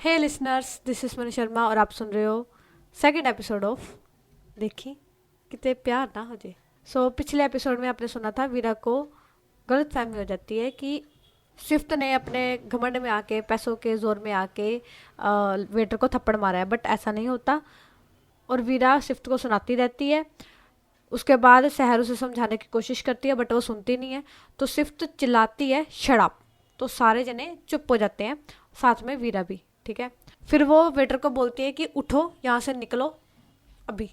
Hey listeners, this is Money Sharma और आप सुन रहे हो सेकंड एपिसोड ऑफ देखी कितने प्यार ना हो जाए। पिछले एपिसोड में आपने सुना था वीरा को गलत फहमी हो जाती है कि सिफ्त ने अपने घमंड में आके पैसों के जोर में आके वेटर को थप्पड़ मारा है, बट ऐसा नहीं होता और वीरा सिफ्त को सुनाती रहती है। उसके बाद सहर उसे समझाने की कोशिश करती है बट वो सुनती नहीं है, तो सिफ्त चिल्लाती है शराब, तो सारे जने चुप हो जाते हैं, साथ में वीरा भी। ठीक है, फिर वो वेटर को बोलती है कि उठो यहाँ से निकलो अभी।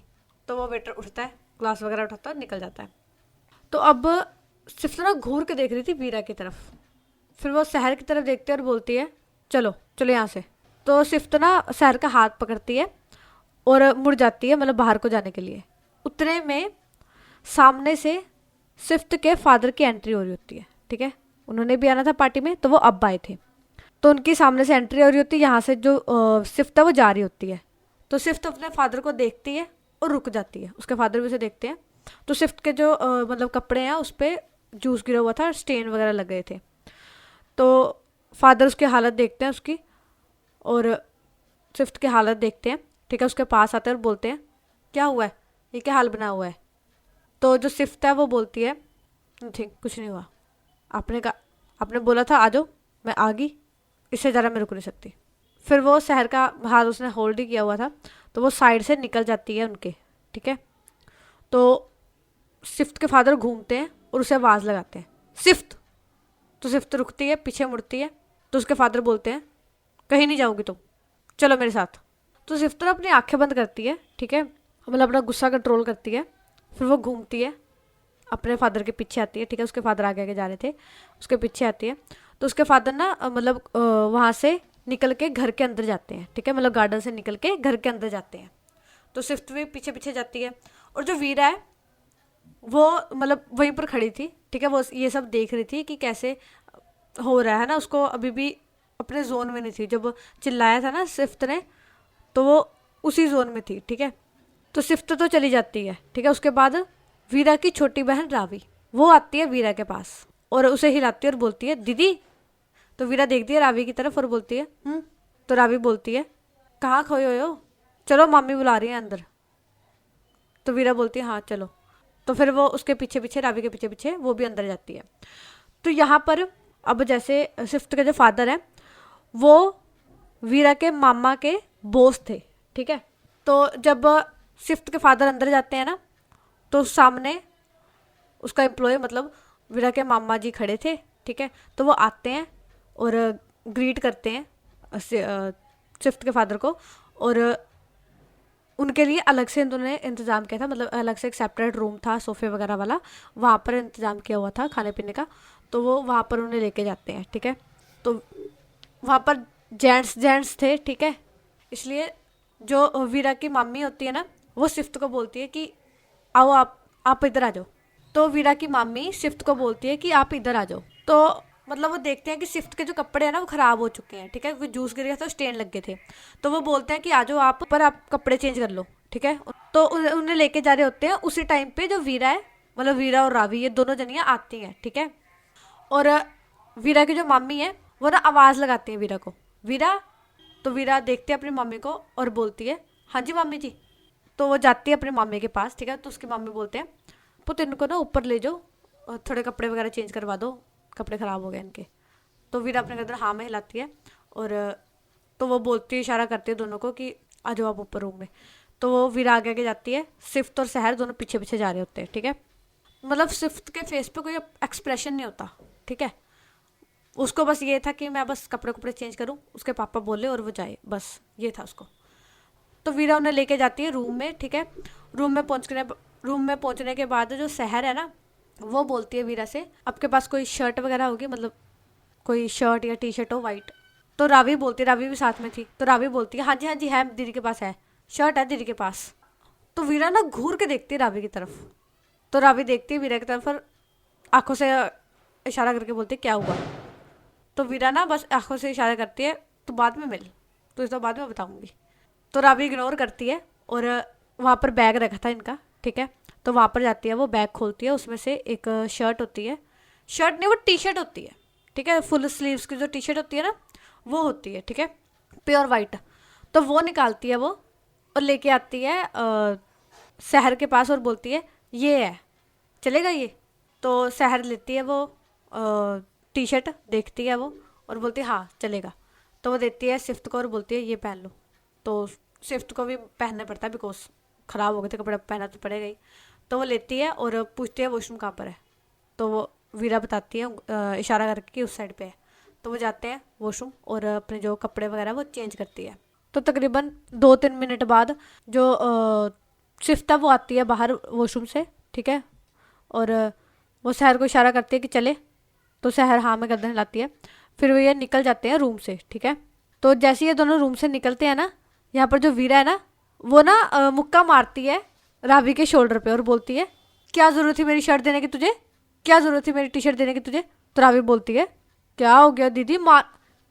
तो वो वेटर उठता है, ग्लास वगैरह उठाता है, निकल जाता है। तो अब सिफ्त ना घूर के देख रही थी वीरा की तरफ, फिर वो सहर की तरफ देखती है और बोलती है चलो चलो यहाँ से। तो सिफ्त ना सहर का हाथ पकड़ती है और मुड़ जाती है, मतलब बाहर को जाने के लिए। उतने में सामने से सिफ्त के फादर की एंट्री हो रही होती है। ठीक है, उन्होंने भी आना था पार्टी में, तो वो अब आए थे, तो उनकी सामने से एंट्री हो रही होती है। यहाँ से जो सिफ्त है वो जा रही होती है, तो सिफ्त अपने फादर को देखती है और रुक जाती है। उसके फादर भी उसे देखते हैं, तो सिफ्त के जो मतलब कपड़े हैं उस पर जूस गिरा हुआ था, स्टेन वगैरह लग गए थे। तो फादर उसकी हालत देखते हैं उसकी, और सिफ्त की हालत देखते हैं। ठीक है, उसके पास आते हैं और बोलते हैं क्या हुआ है, ये क्या हाल बना हुआ है। तो जो सिफ्त है वो बोलती है ठीक कुछ नहीं हुआ, आपने बोला था आ जाओ, मैं आ गई, इससे ज़्यादा मैं रुक नहीं सकती। फिर वो शहर का हाथ उसने होल्ड ही किया हुआ था, तो वो साइड से निकल जाती है उनके। ठीक है, तो सिफ्त के फादर घूमते हैं और उसे आवाज़ लगाते हैं सिफ्त। तो सिफ्त रुकती है, पीछे मुड़ती है, तो उसके फादर बोलते हैं कहीं नहीं जाओगी तुम, चलो मेरे साथ। तो सिफ्त ना अपनी आंखें बंद करती है, ठीक है, मतलब अपना गुस्सा कंट्रोल करती है। फिर वो घूमती है, अपने फादर के पीछे आती है। ठीक है, उसके फादर आगे आगे जा रहे थे, उसके पीछे आती है। तो उसके फादर ना मतलब वहाँ से निकल के घर के अंदर जाते हैं। ठीक है, मतलब गार्डन से निकल के घर के अंदर जाते हैं। तो सिफ्त भी पीछे पीछे जाती है, और जो वीरा है वो मतलब वहीं पर खड़ी थी। ठीक है, वो ये सब देख रही थी कि कैसे हो रहा है ना, उसको अभी भी अपने जोन में नहीं थी। जब चिल्लाया था ना सिफ्त ने, तो वो उसी जोन में थी। ठीक है, तो सिफ्त तो चली जाती है। ठीक है, उसके बाद वीरा की छोटी बहन रावी वो आती है वीरा के पास और उसे हिलाती है और बोलती है दीदी। तो वीरा देखती है रावी की तरफ और बोलती है तो रावी बोलती है कहाँ खोए हुए हो, चलो मामी बुला रही है अंदर। तो वीरा बोलती है हाँ चलो। तो फिर वो उसके पीछे पीछे, रावी के पीछे पीछे वो भी अंदर जाती है। तो यहाँ पर अब जैसे सिफ्त के जो फादर हैं वो वीरा के मामा के बॉस थे। ठीक है, तो जब सिफ्त के फादर अंदर जाते हैं ना, तो सामने उसका एम्प्लॉय मतलब वीरा के मामा जी खड़े थे। ठीक है, तो वो आते हैं और ग्रीट करते हैं सिफ्त के फादर को, और उनके लिए अलग से उन्होंने इंतज़ाम किया था, मतलब अलग से एक सेपरेट रूम था सोफे वगैरह वाला, वहाँ पर इंतज़ाम किया हुआ था खाने पीने का। तो वो वहाँ पर उन्हें लेके जाते हैं। ठीक है, तो वहाँ पर जेंट्स थे। ठीक है, इसलिए जो वीरा की मामी होती है ना, वो सिफ्त को बोलती है कि आओ आप इधर आ जाओ। तो वीरा की मामी सिफ्त को बोलती है कि आप इधर आ जाओ। तो मतलब वो देखते हैं कि सिफ्त के जो कपड़े हैं ना वो ख़राब हो चुके हैं। ठीक है, क्योंकि जूस गिर गया था, स्टेन लग गए थे। तो वो बोलते हैं कि आ जाओ आप, पर आप कपड़े चेंज कर लो। ठीक है, तो उन्हें लेके जा रहे होते हैं। उसी टाइम पे जो वीरा है, मतलब वीरा और रावी, ये दोनों जनियाँ आती हैं। ठीक है, और वीरा की जो मामी है वो ना आवाज़ लगाती है वीरा को, वीरा। तो वीरा देखती है अपनी मम्मी को और बोलती है हाँ जी मम्मी जी। तो वो जाती है अपने मामी के पास। ठीक है, तो उसकी मम्मी बोलते हैं पुत इनको ना ऊपर ले जाओ और थोड़े कपड़े वगैरह चेंज करवा दो, कपड़े ख़राब हो गए इनके। तो वीरा अपने गर्दन हाँ में हिलाती है, और तो वो बोलती है, इशारा करती है दोनों को कि आ जाओ आप ऊपर रूम में। तो वो वीरा आगे आगे जाती है, सिफ्त और सहर दोनों पीछे पीछे जा रहे होते हैं। ठीक है, मतलब सिफ्त के फेस पे कोई एक्सप्रेशन नहीं होता। ठीक है, उसको बस ये था कि मैं बस कपड़े चेंज करूँ, उसके पापा बोले और वो जाए, बस ये था उसको। तो वीरा उन्हें लेके जाती है रूम में। ठीक है, रूम में पहुंचने के बाद जो सहर है ना, वो बोलती है वीरा से आपके पास कोई शर्ट वगैरह होगी, मतलब कोई शर्ट या टी शर्ट हो वाइट। तो रावी बोलती है, रावी भी साथ में थी, तो रावी बोलती है हाँ जी है, दीदी के पास है, शर्ट है दीदी के पास। तो वीरा ना घूर के देखती है रावी की तरफ। तो रावी देखती है वीरा की तरफ और आंखों से इशारा करके बोलती है क्या हुआ। तो वीरा ना बस आंखों से इशारा करती है तो बाद में मिल, तो इस तो बाद में बताऊंगी। तो रावी इग्नोर करती है, और वहाँ पर बैग रखा था इनका। ठीक है, तो वहाँ पर जाती है, वो बैग खोलती है, उसमें से एक शर्ट होती है, शर्ट नहीं वो टी शर्ट होती है। ठीक है, फुल स्लीव्स की जो टी शर्ट होती है ना वो होती है। ठीक है, प्योर वाइट। तो वो निकालती है वो और लेके आती है शहर के पास और बोलती है ये है, चलेगा ये। तो शहर लेती है वो टी शर्ट, देखती है वो और बोलती है हाँ चलेगा। तो वो देती है सिफ्त को और बोलती है ये पहन लो। तो सिफ्त को भी पहनना पड़ता है बिकॉज ख़राब हो गए थे कपड़े, पहना तो पड़ेगा ही। तो वो लेती है और पूछती है वॉशरूम कहाँ पर है। तो वो वीरा बताती है इशारा करके कि उस साइड पे है। तो वो जाते हैं वॉशरूम और अपने जो कपड़े वगैरह वो चेंज करती है। तो तकरीबन 2-3 मिनट बाद जो सिफ्त है वो आती है बाहर वॉशरूम से, ठीक है। और वो शहर को इशारा करती है कि चले। तो शहर हाँ में गर्दन हिलाती है। फिर वो ये निकल जाते हैं रूम से, ठीक है। तो जैसे ये दोनों रूम से निकलते हैं ना, यहाँ पर जो वीरा है ना वो ना मुक्का मारती है रावी के शोल्डर पे और बोलती है क्या ज़रूरत थी मेरी शर्ट देने की तुझे, क्या ज़रूरत थी मेरी टी शर्ट देने की तुझे। तो रावी बोलती है क्या हो गया दीदी, मार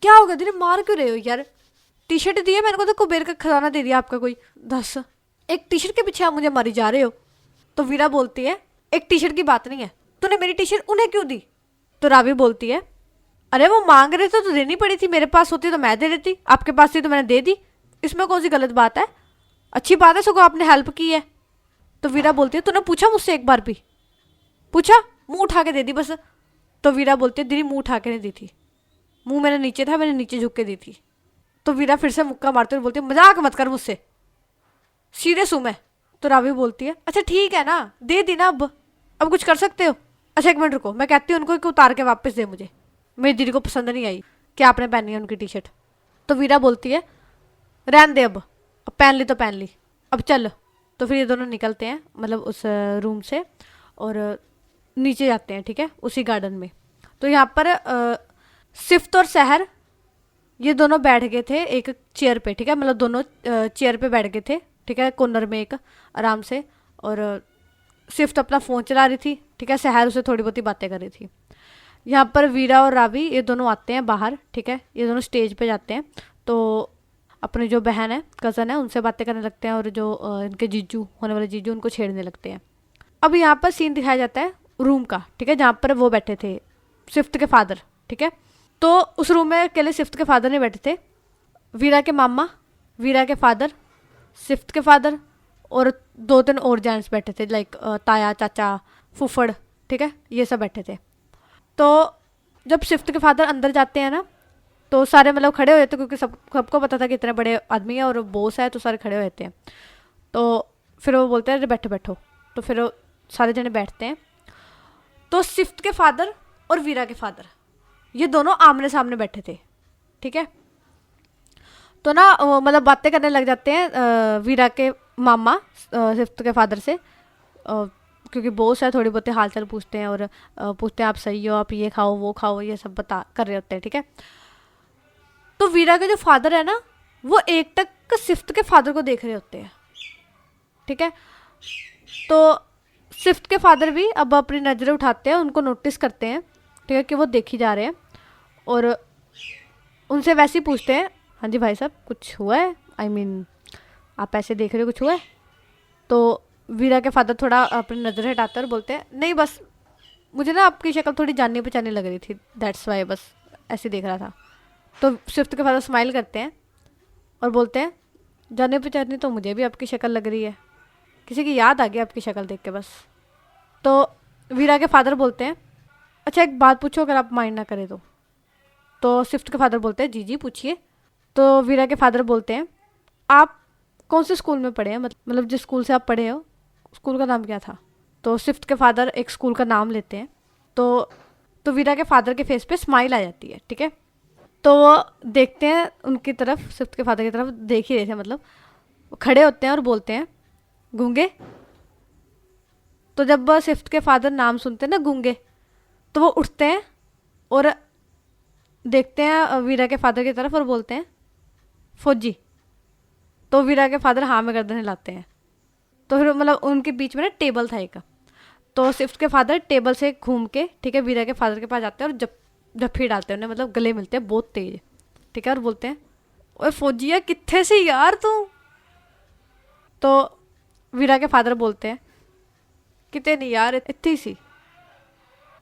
क्या हो गया दीदी, मार क्यों रहे हो यार, टी शर्ट दी है मैंने को तो कुबेर का खजाना दे दिया आपका कोई, दस एक टी शर्ट के पीछे आप मुझे मारी जा रहे हो। तो वीरा बोलती है एक टी शर्ट की बात नहीं है, तूने मेरी टी शर्ट उन्हें क्यों दी। तो रावी बोलती है अरे वो मांग रहे थे तो देनी पड़ी थी, मेरे पास होती तो मैं दे देती, आपके पास थी तो मैंने दे दी, इसमें कौन सी गलत बात है, अच्छी बात है सगों आपने हेल्प की है। तो वीरा बोलती है तूने पूछा मुझसे एक बार भी, पूछा, मुंह उठा के दे दी बस। तो वीरा बोलती है दीदी मुंह उठा के नहीं दी थी, मुंह मेरे नीचे था, मैंने नीचे झुक के दी थी। तो वीरा फिर से मुक्का मारते हुए बोलती है मजाक मत कर मुझसे, सीरियस हूं मैं। तो रावी बोलती है अच्छा ठीक है ना, दे दी ना, अब कुछ कर सकते हो। अच्छा एक मिनट रुको, मैं कहती हूँ उनको कि उतार के वापस दे, मुझे मेरी दीदी को पसंद नहीं आई कि आपने पहनी है उनकी टी शर्ट। तो वीरा बोलती है रहन दे, अब पहन ली तो पहन ली, अब चल। तो फिर ये दोनों निकलते हैं मतलब उस रूम से और नीचे जाते हैं, ठीक है, उसी गार्डन में। तो यहाँ पर सिफ्त और सहर ये दोनों बैठ गए थे एक चेयर पे, ठीक है, मतलब दोनों चेयर पे बैठ गए थे, ठीक है, कॉर्नर में एक आराम से। और सिफ्त अपना फ़ोन चला रही थी, ठीक है, सहर उसे थोड़ी बहुत ही बातें कर रही थी। यहाँ पर वीरा और रावी ये दोनों आते हैं बाहर, ठीक है, ये दोनों स्टेज पे जाते हैं। तो अपनी जो बहन है, कज़न है, उनसे बातें करने लगते हैं और जो इनके जीजू होने वाले जीजू उनको छेड़ने लगते हैं। अब यहाँ पर सीन दिखाया जाता है रूम का, ठीक है, जहाँ पर वो बैठे थे सिफ्त के फादर, ठीक है। तो उस रूम में अकेले सिफ्त के फादर नहीं बैठे थे, वीरा के मामा, वीरा के फादर, सिफ्त के फादर और 2-3 और जेंट्स बैठे थे, लाइक ताया, चाचा, फुफड़, ठीक है, ये सब बैठे थे। तो जब सिफ्त के फादर अंदर जाते हैं ना तो सारे मतलब खड़े हो जाते हैं क्योंकि सबको पता था कि इतने बड़े आदमी है और बॉस है, तो सारे खड़े हो जाते हैं। तो फिर वो बोलते हैं अरे बैठो बैठो। तो फिर वो सारे जने बैठते हैं। तो सिफ्त के फादर और वीरा के फादर ये दोनों आमने सामने बैठे थे, ठीक है। तो ना मतलब बातें करने लग जाते हैं वीरा के मामा सिफ्त के फादर से, क्योंकि बॉस है, थोड़ी बहुत हाल चाल पूछते हैं और पूछते हैं आप सही हो, आप ये खाओ वो खाओ, ये सब बता कर रहे होते हैं, ठीक है। तो वीरा के जो फादर है ना वो एक टक सिफ्त के फादर को देख रहे होते हैं, ठीक है। तो सिफ्त के फादर भी अब अपनी नज़रें उठाते हैं, उनको नोटिस करते हैं, ठीक है, कि वो देखी जा रहे हैं और उनसे वैसे ही पूछते हैं हाँ जी भाई साहब कुछ हुआ है, आई मीन आप ऐसे देख रहे हो, कुछ हुआ है। तो वीरा के फादर थोड़ा अपनी नज़र हटाते और बोलते हैं नहीं बस मुझे ना आपकी शक्ल थोड़ी जाननी पहचानी लग रही थी, दैट्स वाई, बस ऐसे देख रहा था। तो सिफ्त के फादर स्माइल करते हैं और बोलते हैं जाने पहचानी तो मुझे भी आपकी शक्ल लग रही है, किसी की याद आ गई आपकी शक्ल देख के बस। तो वीरा के फादर बोलते हैं अच्छा एक बात पूछो अगर आप माइंड ना करें तो। तो सिफ्त के फादर बोलते हैं जी जी पूछिए। तो वीरा के फादर बोलते हैं आप कौन से स्कूल में पढ़े हैं, मतलब जिस स्कूल से आप पढ़े हो स्कूल का नाम क्या था। तो सिफ्त के फादर एक स्कूल का नाम लेते हैं। तो वीरा के फादर के फेस पे स्माइल आ जाती है, ठीक है। तो वो देखते हैं उनकी तरफ, सिफ्त के फादर की तरफ देख ही रहे थे, मतलब वो खड़े होते हैं और बोलते हैं गूंगे। तो जब सिफ्त के फादर नाम सुनते हैं ना गूंगे, तो वो उठते हैं और देखते हैं वीरा के फादर की तरफ और बोलते हैं फौजी। तो वीरा के फादर हाँ में गर्दन हिलाते हैं। तो फिर मतलब उनके बीच में ना टेबल था एक, तो सिफ्त के फादर टेबल से घूम के, ठीक है, वीरा के फादर के पास जाते हैं और जप्फी डालते हैं उन्हें, मतलब गले मिलते हैं बहुत तेज, ठीक है, और बोलते हैं ओए फौजिया कित्थे से यार तू। तो वीरा के फादर बोलते हैं कितने नहीं यार इतनी ही सी।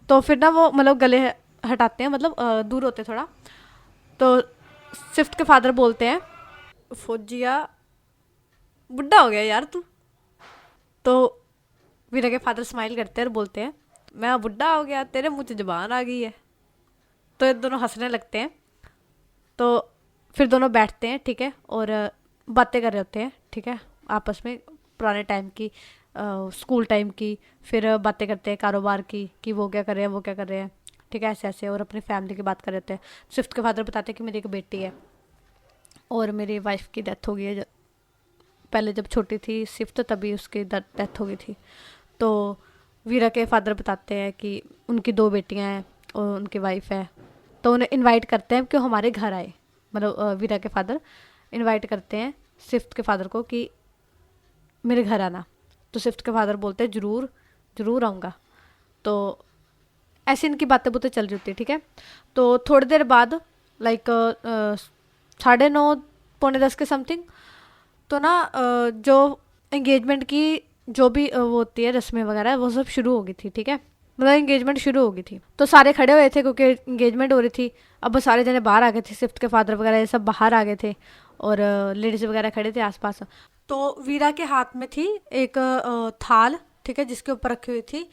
तो फिर ना वो मतलब गले हटाते हैं, मतलब दूर होते थोड़ा। तो सिफ्त के फादर बोलते हैं फौजिया बुढ़ा हो गया यार तू। तो वीरा के फादर स्माइल करते हैं और बोलते हैं मैं बुढ़ा हो गया, तेरे मुंह से जुबान आ गई है। तो ये दोनों हंसने लगते हैं। तो फिर दोनों बैठते हैं, ठीक है, और बातें कर रहे होते हैं, ठीक है, आपस में पुराने टाइम की, स्कूल टाइम की। फिर बातें करते हैं कारोबार की कि वो क्या कर रहे हैं, वो क्या कर रहे हैं, ठीक है, ऐसे ऐसे। और अपनी फैमिली की बात कर रहे होते हैं। स्विफ्ट के फादर बताते हैं कि मेरी एक बेटी है और मेरी वाइफ की डेथ हो गई है। पहले जब छोटी थी स्विफ्ट तभी उसकी डेथ हो गई थी। तो वीरा के फादर बताते हैं कि उनकी 2 बेटियां हैं और उनकी वाइफ है। तो उन्हें इनवाइट करते हैं कि वो हमारे घर आए। मतलब वीरा के फादर इनवाइट करते हैं स्विफ्ट के फादर को कि मेरे घर आना। तो स्विफ्ट के फादर बोलते हैं ज़रूर ज़रूर आऊँगा। तो ऐसे इनकी बातें बुतें चल रही होती है, ठीक है। तो थोड़ी देर बाद लाइक 9:30 पौने 10 के समथिंग, तो ना जो एंगेजमेंट की जो भी वो होती है रस्में वगैरह वो सब शुरू हो गई थी, ठीक है। मतलब एंगेजमेंट शुरू हो गई थी तो सारे खड़े हुए थे क्योंकि एंगेजमेंट हो रही थी। अब सारे जने बाहर आ गए थे, स्विफ्ट के फादर वगैरह ये सब बाहर आ गए थे और लेडीज वगैरह खड़े थे आसपास। तो वीरा के हाथ में थी एक थाल, ठीक है, जिसके ऊपर रखी हुई थी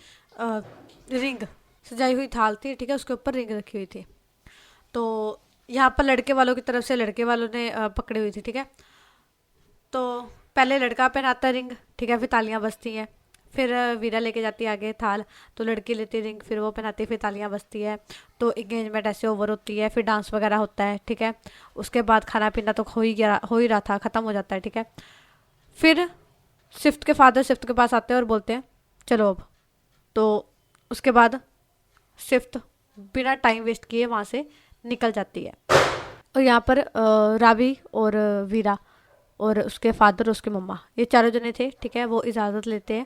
रिंग, सजाई हुई थाल थी, ठीक है, उसके ऊपर रिंग रखी हुई थी। तो यहाँ पर लड़के वालों की तरफ से लड़के वालों ने पकड़ी हुई थी, ठीक है। तो पहले लड़का पहनाता है रिंग, ठीक है, फिर तालियां बजती हैं। फिर वीरा लेके जाती है आगे थाल, तो लड़की लेती है रिंग, फिर वो पहनाती है, फिर तालियां बजती है। तो एंगेजमेंट ऐसे ओवर होती है, फिर डांस वगैरह होता है, ठीक है। उसके बाद खाना पीना तो हो ही रहा था, ख़त्म हो जाता है, ठीक है। फिर स्विफ्ट के फादर स्विफ्ट के पास आते हैं और बोलते हैं चलो अब। तो उसके बाद स्विफ्ट बिना टाइम वेस्ट किए वहाँ से निकल जाती है। और यहाँ पर रावी और वीरा और उसके फादर और उसके मम्मा ये चारों जने थे, ठीक है। वो इजाज़त लेते हैं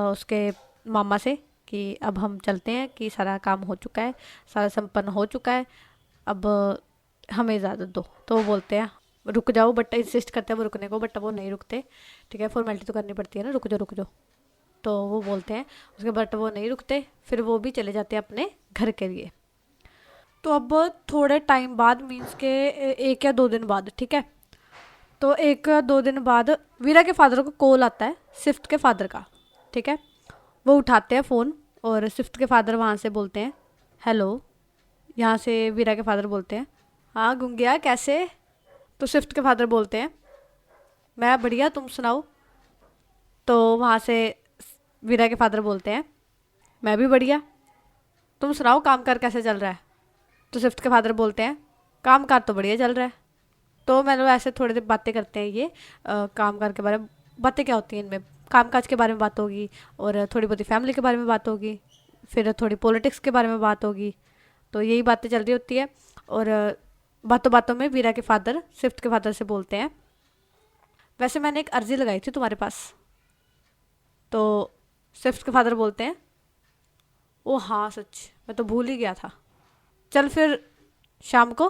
उसके मामा से कि अब हम चलते हैं, कि सारा काम हो चुका है, सारा संपन्न हो चुका है, अब हमें इजाज़त दो। तो वो बोलते हैं रुक जाओ, बट इंसिस्ट करते हैं वो रुकने को, बट वो नहीं रुकते, ठीक है, फॉर्मेलिटी तो करनी पड़ती है ना, रुक जाओ रुक जाओ। तो वो बोलते हैं उसके, बट वो नहीं रुकते, फिर वो भी चले जाते हैं अपने घर के लिए। तो अब थोड़े टाइम बाद मीन्स के 1 या 2 दिन बाद, ठीक है, तो 1 या 2 दिन बाद वीरा के फादर को कॉल आता है स्विफ्ट के फादर का, ठीक है। वो उठाते हैं फ़ोन और स्विफ्ट के फादर वहाँ से बोलते हैं हेलो। यहाँ से वीरा के फादर बोलते हैं हाँ गुंगिया कैसे। तो स्विफ्ट के फादर बोलते हैं मैं बढ़िया, तुम सुनाओ। तो वहाँ से वीरा के फादर बोलते हैं मैं भी बढ़िया, तुम सुनाओ काम कर कैसे चल रहा है। तो स्विफ्ट के फादर बोलते हैं काम कार तो बढ़िया चल रहा है। तो मतलब ऐसे थोड़ी देर बातें करते हैं ये काम काज के बारे में। बातें क्या होती हैं इनमें, काम काज के बारे में बात होगी और थोड़ी बहुत फैमिली के बारे में बात होगी, फिर थोड़ी पॉलिटिक्स के बारे में बात होगी। तो यही बातें चल रही होती है। और बातों बातों में वीरा के फादर स्विफ्ट के फादर से बोलते हैं वैसे मैंने एक अर्जी लगाई थी तुम्हारे पास। तो स्विफ्ट के फादर बोलते हैं ओ हाँ सच, मैं तो भूल ही गया था, चल फिर शाम को,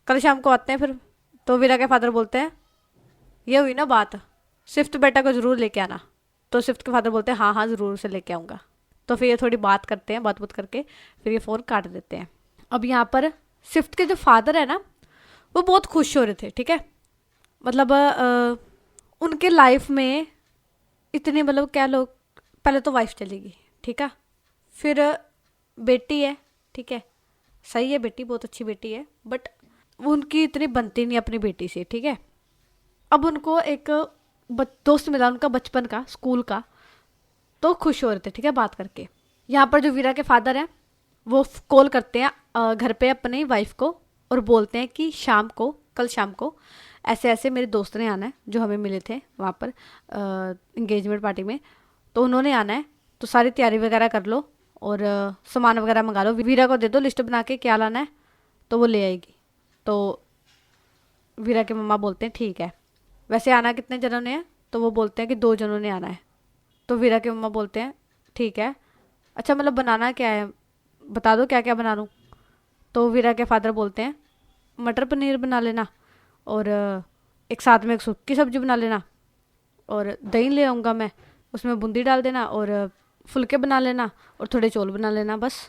कल शाम को आते हैं फिर। तो वीरा के फादर बोलते हैं ये हुई ना बात, स्विफ्ट बेटा को ज़रूर लेके आना। तो स्विफ्ट के फादर बोलते हैं हाँ हाँ ज़रूर से लेके आऊँगा। तो फिर ये थोड़ी बात करते हैं, बात करके फिर ये फ़ोन काट देते हैं। अब यहाँ पर स्विफ्ट के जो फादर है ना वो बहुत खुश हो रहे थे, ठीक है। मतलब उनके लाइफ में इतनी, मतलब क्या लोग, पहले तो वाइफ चली गई, ठीक है, फिर बेटी है, ठीक है, सही है, बेटी बहुत अच्छी बेटी है, बट उनकी इतनी बनती नहीं अपनी बेटी से, ठीक है। अब उनको एक दोस्त मिला उनका बचपन का, स्कूल का, तो खुश हो रहे थे, ठीक है, बात करके। यहाँ पर जो वीरा के फादर हैं वो कॉल करते हैं घर पे अपनी वाइफ को और बोलते हैं कि शाम को, कल शाम को ऐसे ऐसे मेरे दोस्त ने आना है जो हमें मिले थे वहाँ पर इंगेजमेंट पार्टी में, तो उन्होंने आना है, तो सारी तैयारी वगैरह कर लो और सामान वगैरह मंगा लो, वीरा को दे दो लिस्ट बना के क्या लाना है, तो वो ले आएगी। तो वीरा के मम्मा बोलते हैं ठीक है। वैसे आना कितने जनों ने है, तो वो बोलते हैं कि 2 जनों ने आना है। तो वीरा के मम्मा बोलते हैं ठीक है, अच्छा मतलब बनाना क्या है, बता दो क्या क्या बना लूँ। तो वीरा के फादर बोलते हैं मटर पनीर बना लेना और एक साथ में एक सूखी सब्जी बना लेना और दही ले आऊँगा मैं, उसमें बूंदी डाल देना और फुलके बना लेना और थोड़े चौल बना लेना बस।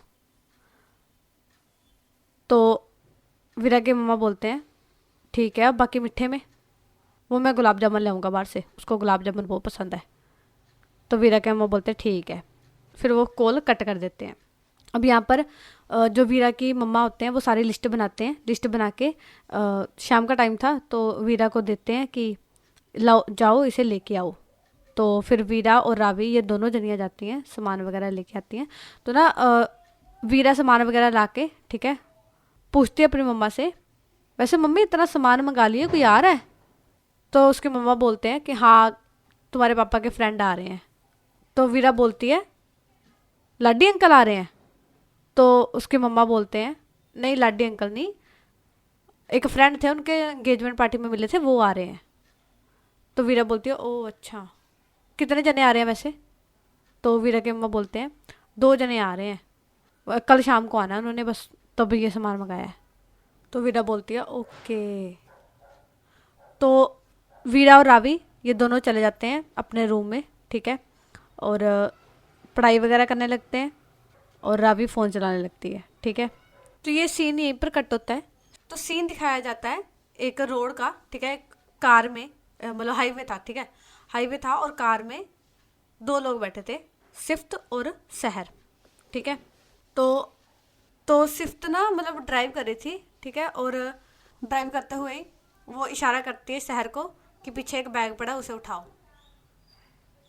तो वीरा के मम्मा बोलते हैं ठीक है, अब बाकी मीठे में। वो मैं गुलाब जामुन लाऊंगा बाहर से, उसको गुलाब जामुन बहुत पसंद है। तो वीरा के मम्मा बोलते हैं ठीक है, फिर वो कॉल कट कर देते हैं। अब यहाँ पर जो वीरा की मम्मा होते हैं वो सारी लिस्ट बनाते हैं, लिस्ट बना के शाम का टाइम था तो वीरा को देते हैं कि लाओ जाओ इसे लेके आओ। तो फिर वीरा और रावी ये दोनों जनियाँ जाती हैं, सामान वगैरह लेके आती हैं। तो ना वीरा सामान वगैरह ला के, ठीक है, पूछती है अपनी मम्मा से, वैसे मम्मी इतना सामान मंगा लिए, कोई आ रहा है? तो उसकी मम्मा बोलते हैं कि हाँ तुम्हारे पापा के फ्रेंड आ रहे हैं। तो वीरा बोलती है लाडी अंकल आ रहे हैं? तो उसके मम्मा बोलते हैं नहीं लाडी अंकल नहीं, एक फ्रेंड थे उनके एंगेजमेंट पार्टी में मिले थे, वो आ रहे हैं। तो वीरा बोलती है ओ अच्छा, कितने जने आ रहे हैं वैसे? तो वीरा के मम्मा बोलते हैं 2 जने आ रहे हैं, कल शाम को आना है उन्होंने, बस तभी ये सामान मंगाया है। तो वीरा बोलती है ओके। तो वीरा और रावी ये दोनों चले जाते हैं अपने रूम में, ठीक है, और पढ़ाई वगैरह करने लगते हैं और रावी फ़ोन चलाने लगती है, ठीक है। तो ये सीन यहीं पर कट होता है। तो सीन दिखाया जाता है एक रोड का, ठीक है, कार में, मतलब हाईवे था, ठीक है, हाईवे था और कार में 2 लोग बैठे थे, सिफ्त और सहर, ठीक है। तो सिफ्त ना मतलब ड्राइव कर रही थी, ठीक है, और ड्राइव करते हुए ही वो इशारा करती है सहर को कि पीछे एक बैग पड़ा उसे उठाओ।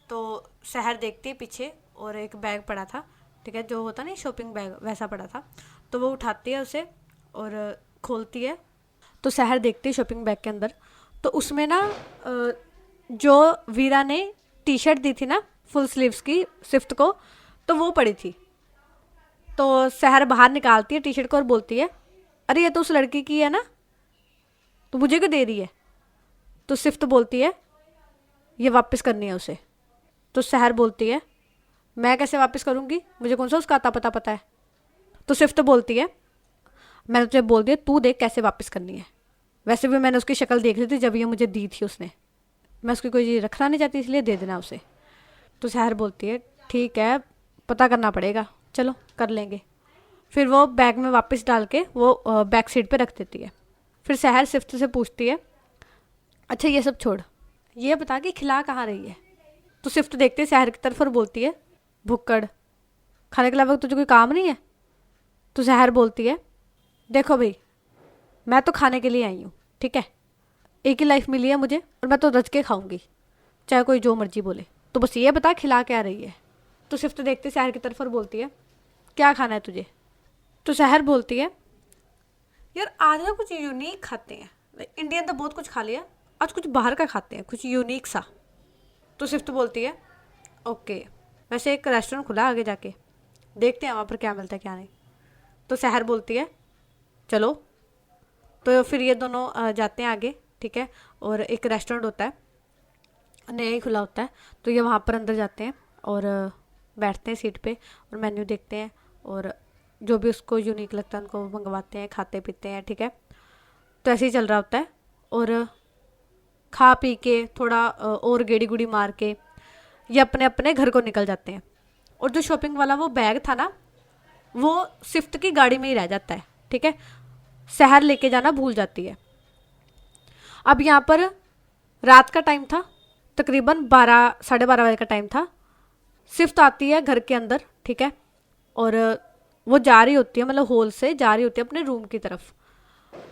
तो सहर देखती है पीछे और एक बैग पड़ा था, ठीक है, जो होता नहीं शॉपिंग बैग वैसा पड़ा था। तो वो उठाती है उसे और खोलती है। तो सहर देखती है शॉपिंग बैग के अंदर, तो उसमें ना जो वीरा ने टी शर्ट दी थी ना फुल स्लीव्स की सिफ्त को, तो वो पड़ी थी। तो सहर बाहर निकालती है टी शर्ट को और बोलती है अरे ये तो उस लड़की की है ना, तो मुझे क्यों दे रही है? तो सिफ्त बोलती है ये वापस करनी है उसे। तो सहर बोलती है मैं कैसे वापस करूँगी, मुझे कौन सा उसका आता पता पता है? तो सिफ्त बोलती है मैंने तुझे बोल दिया, तू देख कैसे वापस करनी है। वैसे भी मैंने उसकी शक्ल देख ली थी जब ये मुझे दी थी उसने, मैं उसकी कोई चीज़ रखना नहीं चाहती इसलिए दे देना उसे। तो सहर बोलती है ठीक है पता करना पड़ेगा, चलो कर लेंगे। फिर वो बैग में वापस डाल के वो बैक सीट पे रख देती है। फिर सहर सिफ्त से पूछती है अच्छा ये सब छोड़, ये बता कि खिला कहाँ रही है? तो सिफ्त देखती है सहर की तरफ और बोलती है भुक्कड़, खाने के अलावा तुझे कोई काम नहीं है? तो सहर बोलती है देखो भाई मैं तो खाने के लिए आई हूँ, ठीक है, एक ही लाइफ मिली है मुझे और मैं तो रज के खाऊंगी, चाहे कोई जो मर्जी बोले, तो बस ये बता खिला क्या रही है? तो सिफ्त देखते सहर की तरफ और बोलती है क्या खाना है तुझे? तो सहर बोलती है यार आज ना कुछ यूनिक खाते हैं, इंडियन तो बहुत कुछ खा लिया, आज कुछ बाहर का खाते हैं, कुछ यूनिक सा। तो सिफ्त बोलती है ओके, वैसे एक रेस्टोरेंट खुला आगे जाके, देखते हैं वहाँ पर क्या मिलता है क्या नहीं। तो सहर बोलती है चलो। तो फिर ये दोनों जाते हैं आगे, ठीक है, और एक रेस्टोरेंट होता है नया ही खुला होता है, तो ये वहाँ पर अंदर जाते हैं और बैठते हैं सीट पे और मेन्यू देखते हैं और जो भी उसको यूनिक लगता है उनको मंगवाते हैं, खाते पीते हैं, ठीक है। तो ऐसे ही चल रहा होता है और खा पी के थोड़ा और गेड़ी गुड़ी मार के ये अपने अपने घर को निकल जाते हैं। और जो शॉपिंग वाला वो बैग था ना वो सिफ्त की गाड़ी में ही रह जाता है, ठीक है, सहर लेके जाना भूल जाती है। अब यहाँ पर रात का टाइम था, तकरीबन 12 साढ़े 12 बजे का टाइम था। सिफ्त आती है घर के अंदर, ठीक है, और वो जा रही होती है, मतलब हॉल से जा रही होती है अपने रूम की तरफ।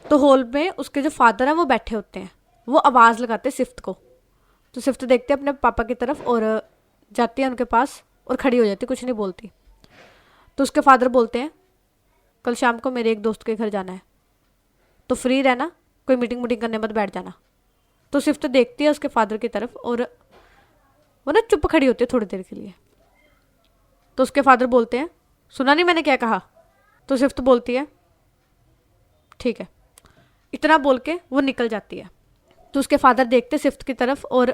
तो हॉल में उसके जो फादर हैं वो बैठे होते हैं, वो आवाज़ लगाते हैं सिफ्त को। तो सिफ्त देखते हैं अपने पापा की तरफ और जाती है उनके पास और खड़ी हो जाती, कुछ नहीं बोलती। तो उसके फादर बोलते हैं कल शाम को मेरे एक दोस्त के घर जाना है, तो फ्री रहना, कोई मीटिंग वूटिंग करने मत बैठ जाना। तो सिफ्त देखती है उसके फादर की तरफ और वो ना चुप खड़ी होती है थोड़ी देर के लिए। तो उसके फादर बोलते हैं सुना नहीं मैंने क्या कहा? तो सिफ्त बोलती है ठीक है, इतना बोल के वो निकल जाती है। तो उसके फादर देखते सिफ्त की तरफ और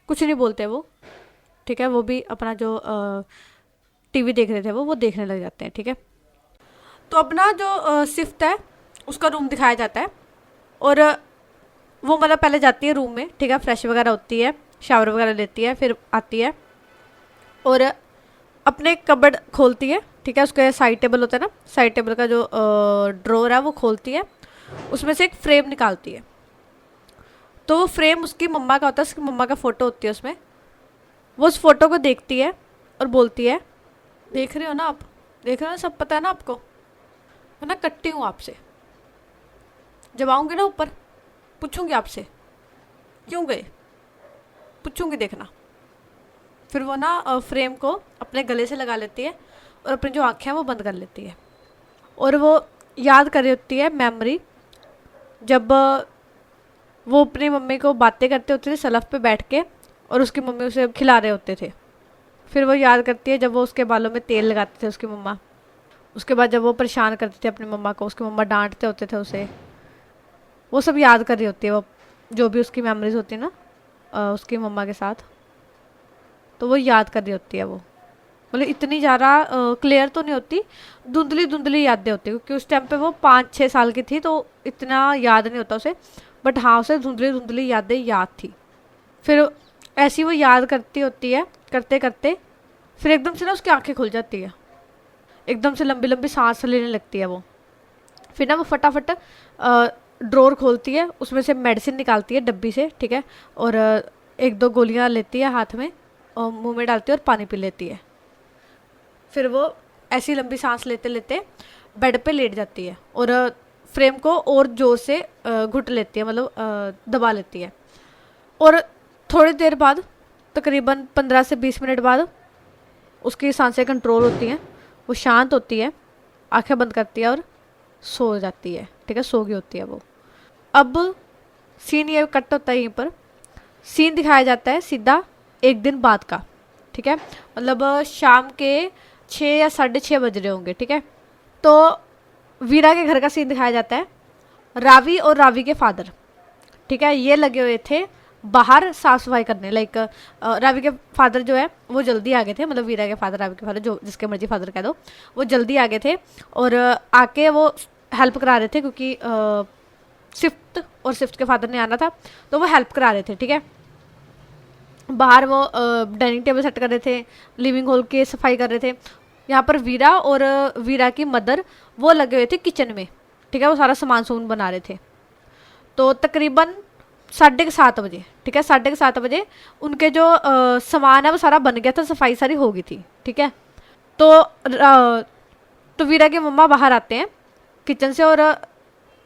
कुछ नहीं बोलते वो, ठीक है, वो भी अपना जो टीवी देख रहे थे वो देखने लग जाते हैं, ठीक है। तो अपना जो सिफ्त है उसका रूम दिखाया जाता है और वो मतलब पहले जाती है रूम में, ठीक है, फ्रेश वगैरह होती है, शावर वगैरह लेती है, फिर आती है और अपने कबर्ड खोलती है, ठीक है, उसके साइड टेबल होता है ना, साइड टेबल का जो ड्रॉर है वो खोलती है, उसमें से एक फ्रेम निकालती है। तो वो फ्रेम उसकी मम्मा का होता है, उसकी मम्मा का फ़ोटो होती है उसमें। वो उस फोटो को देखती है और बोलती है, देख रहे हो ना आप, देख रहे हो ना, सब पता है ना आपको, मैं ना कट्टी हूँ आपसे, जब आऊँगी ना ऊपर पूछूंगी आपसे क्यों गए, पूछूंगी देखना। फिर वो ना फ्रेम को अपने गले से लगा लेती है और अपनी जो आँखें हैं वो बंद कर लेती है। और वो याद कर रही होती है मेमोरी, जब वो अपनी मम्मी को बातें करते होते थे सलफ पे बैठ के और उसकी मम्मी उसे खिला रहे होते थे। फिर वो याद करती है जब वो उसके बालों में तेल लगाते थे उसकी मम्मा। उसके बाद जब वो परेशान करते थे अपनी मम्मा को, उसकी मम्मा डांटते होते थे उसे, वो सब याद कर रही होती है वो, जो भी उसकी मेमोरीज होती है ना उसकी मम्मा के साथ, तो वो याद कर रही होती है वो। मतलब इतनी ज़्यादा क्लियर तो नहीं होती, धुंधली धुंधली यादें होती है, क्योंकि उस टाइम पे वो 5-6 साल की थी तो इतना याद नहीं होता उसे, बट हाँ उसे धुंधली धुंधली यादें याद थी। फिर ऐसी वो याद करती होती है, करते करते फिर एकदम से ना उसकी आंखें खुल जाती है, एकदम से लंबी लंबी सांस लेने लगती है वो। फिर ना वो फटाफट ड्रॉर खोलती है, उसमें से मेडिसिन निकालती है डब्बी से, ठीक है, और एक दो गोलियां लेती है हाथ में और मुंह में डालती है और पानी पी लेती है। फिर वो ऐसी लंबी सांस लेते लेते बेड पे लेट जाती है और फ्रेम को और जोर से घुट लेती है, मतलब दबा लेती है। और थोड़ी देर बाद, तकरीबन 15 से 20 मिनट बाद, उसकी सांसें कंट्रोल होती हैं, वो शांत होती है, आंखें बंद करती है और सो जाती है, ठीक है, सो गई होती है वो। अब सीन ये कट होता है, यहीं पर सीन दिखाया जाता है सीधा एक दिन बाद का, ठीक है, मतलब शाम के 6 या 6:30 बज रहे होंगे, ठीक है। तो वीरा के घर का सीन दिखाया जाता है। रावी और रावी के फादर, ठीक है, ये लगे हुए थे बाहर साफ सफाई करने। लाइक रावी के फादर जो है वो जल्दी आ गए थे, मतलब वीरा के फादर, रावी के फादर, जो जिसके मर्जी फादर कह दो, वो जल्दी आ गए थे और आके वो हेल्प करा रहे थे, क्योंकि सिफ्ट और सिफ्ट के फादर ने आना था तो वो हेल्प करा रहे थे, ठीक है। बाहर वो डाइनिंग टेबल सेट कर रहे थे, लिविंग हॉल की सफाई कर रहे थे। यहाँ पर वीरा और वीरा की मदर वो लगे हुए थे किचन में, ठीक है, वो सारा सामान सून बना रहे थे। तो तकरीबन 7:30 बजे, ठीक है, 7:30 बजे उनके जो सामान है वो सारा बन गया था, सफाई सारी हो गई थी, ठीक है। तो तो वीरा के मम्मा बाहर आते हैं किचन से और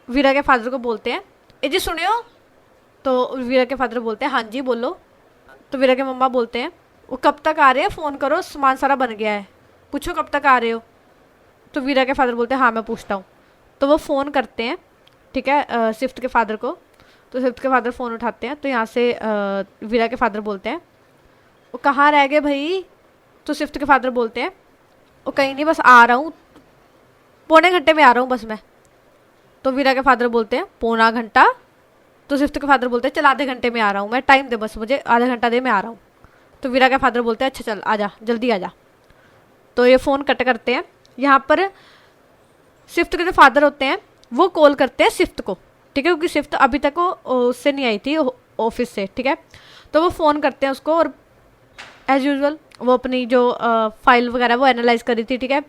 वीरा के फादर को बोलते हैं, ए जी सुनियो। तो वीरा के फादर बोलते हैं, हाँ जी बोलो। तो वीरा के मम्मा बोलते हैं, वो कब तक आ रहे हैं, फ़ोन करो, सामान सारा बन गया है, पूछो कब तक आ रहे हो। तो वीरा के फादर बोलते हैं, हाँ मैं पूछता हूँ। तो वो फ़ोन करते हैं, ठीक है, स्विफ्ट के फादर को। तो स्विफ्ट के फादर फ़ोन उठाते हैं, तो यहाँ से वीरा के फादर बोलते हैं, वो कहाँ रह गए भाई। तो स्विफ्ट के फादर बोलते हैं, वो कहीं नहीं, बस आ रहा हूँ, पौने घंटे में आ रहा हूँ बस मैं। तो वीरा के फादर बोलते हैं, पौना घंटा। तो स्विफ्ट के फादर बोलते हैं, चल आधे घंटे में आ रहा हूँ मैं, टाइम दे बस मुझे, आधा घंटा दे, मैं आ रहा हूँ। तो वीरा के फादर बोलते हैं, अच्छा चल आ जा, जल्दी आ जा। तो ये फ़ोन कट करते हैं। यहाँ पर स्विफ्ट के जो फादर होते हैं वो कॉल करते हैं स्विफ्ट को, ठीक है, क्योंकि स्विफ्ट अभी तक वो उससे नहीं आई थी ऑफिस से, ठीक है। तो वो फ़ोन करते हैं उसको और एज यूजुअल वो अपनी जो फाइल वगैरह वो एनालाइज करी थी, ठीक है।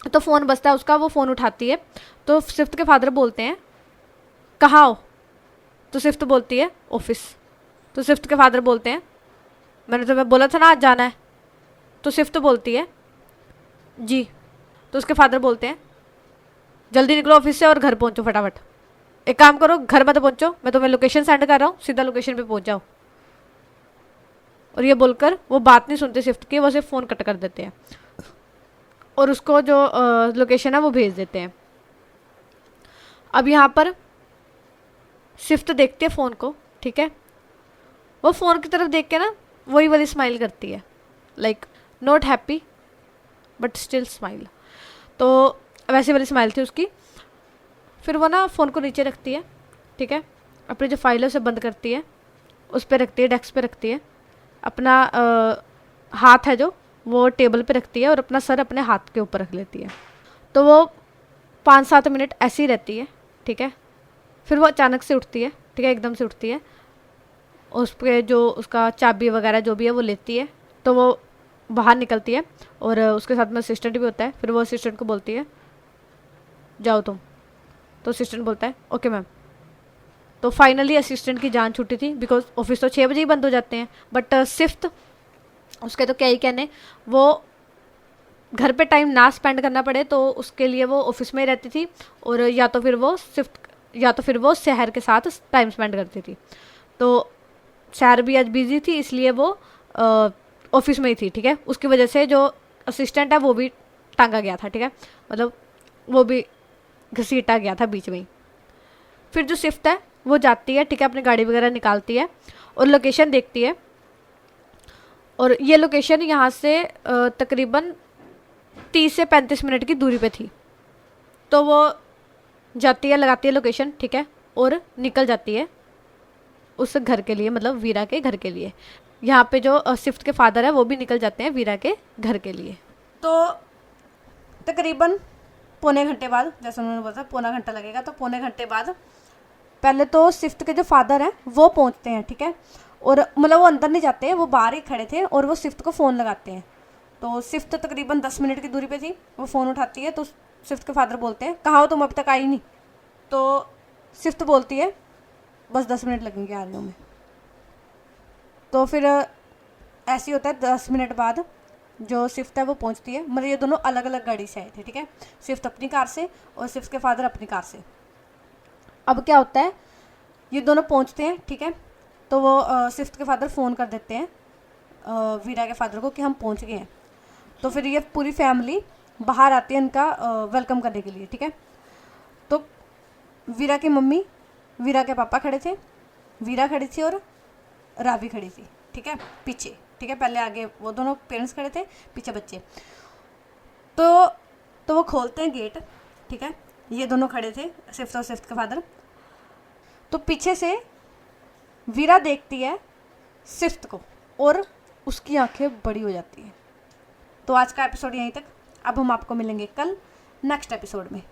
तो फ़ोन बजता है उसका, वो फ़ोन उठाती है। तो स्विफ्ट के फादर बोलते हैं, कहाँ हो। तो स्विफ्ट बोलती है, ऑफिस। तो स्विफ्ट के फादर बोलते हैं, मैंने तुम्हें बोला था ना आज जाना है। तो स्विफ्ट बोलती है, जी। तो उसके फादर बोलते हैं, जल्दी निकलो ऑफिस से और घर पहुंचो फटाफट। एक काम करो, घर मत पहुंचो, मैं तुम्हें लोकेशन सेंड कर रहा हूँ, सीधा लोकेशन पे पहुंच जाओ। और ये बोलकर वो बात नहीं सुनते स्विफ्ट की, वो सिर्फ फ़ोन कट कर देते हैं और उसको जो लोकेशन है वो भेज देते हैं। अब यहाँ पर स्विफ्ट देखती है फ़ोन को, ठीक है, वो फ़ोन की तरफ देख के ना वही वाली स्माइल करती है, like not happy but still smile. तो वैसे वाली स्माइल थी उसकी। फिर वो ना फ़ोन को नीचे रखती है, ठीक है, अपनी जो फाइल है उसे बंद करती है, उस पर रखती है, डेस्क पे रखती है, अपना हाथ है जो वो टेबल पे रखती है और अपना सर अपने हाथ के ऊपर रख लेती है। तो वो 5-7 मिनट ऐसी रहती है, ठीक है। फिर वो अचानक से उठती है, ठीक है, एकदम से उठती है, उस पर जो उसका चाबी वगैरह जो भी है वो लेती है। तो वो बाहर निकलती है और उसके साथ में असिस्टेंट भी होता है। फिर वो असिस्टेंट को बोलती है, जाओ तुम। तो असिस्टेंट बोलता है, ओके मैम। तो फाइनली असिस्टेंट की जान छूटी थी, बिकॉज ऑफिस तो 6 बजे ही बंद हो जाते हैं। बट सिफ्थ, उसके तो क्या ही कहने, वो घर पे टाइम ना स्पेंड करना पड़े तो उसके लिए वो ऑफिस में ही रहती थी, और या तो फिर वो शहर के साथ टाइम स्पेंड करती थी। तो शहर भी आज बिजी थी, इसलिए वो ऑफिस में ही थी, ठीक है। उसकी वजह से जो असिस्टेंट है वो भी टांगा गया था, ठीक है, मतलब वो भी घसीटा गया था बीच में ही। फिर जो शिफ्ट है वो जाती है, ठीक है, अपनी गाड़ी वगैरह निकालती है और लोकेशन देखती है, और ये लोकेशन यहाँ से तकरीबन 30 से 35 मिनट की दूरी पे थी। तो वो जाती है, लगाती है लोकेशन, ठीक है, और निकल जाती है उस घर के लिए, मतलब वीरा के घर के लिए। यहाँ पे जो शिफ्ट के फादर है वो भी निकल जाते हैं वीरा के घर के लिए। तो तकरीबन पौने घंटे बाद, जैसे उन्होंने बोला था पौना घंटा लगेगा, तो पौने घंटे बाद पहले तो शिफ्ट के जो फादर हैं वो पहुँचते हैं, ठीक है, और मतलब वो अंदर नहीं जाते हैं, वो बाहर ही खड़े थे और वो शिफ्ट को फ़ोन लगाते हैं। तो शिफ्ट तकरीबन 10 मिनट की दूरी पे थी, वो फ़ोन उठाती है, तो शिफ्ट के फादर बोलते हैं कहाँ हो तुम, अब तक आई नहीं। तो शिफ्ट बोलती है बस 10 मिनट लगेंगे आने में। तो फिर ऐसे ही होता है, 10 मिनट बाद जो शिफ्ट है वो पहुंचती है, मतलब ये दोनों अलग अलग गाड़ी से आए थे, ठीक है, शिफ्ट अपनी कार से और शिफ्ट के फादर अपनी कार से। अब क्या होता है, ये दोनों पहुंचते हैं, ठीक है, तो वो शिफ्ट के फादर फ़ोन कर देते हैं वीरा के फादर को कि हम पहुंच गए हैं। तो फिर ये पूरी फैमिली बाहर आती है इनका वेलकम करने के लिए, ठीक है। तो वीरा की मम्मी, वीरा के पापा खड़े थे, वीरा खड़ी थी और रावी खड़ी थी, ठीक है, पीछे, ठीक है, पहले आगे वो दोनों पेरेंट्स खड़े थे, पीछे बच्चे। तो वो खोलते हैं गेट, ठीक है, ये दोनों खड़े थे शिफ्ट और शिफ्ट के फादर। तो पीछे से वीरा देखती है शिफ्ट को और उसकी आंखें बड़ी हो जाती हैं। तो आज का एपिसोड यहीं तक। अब हम आपको मिलेंगे कल नेक्स्ट एपिसोड में।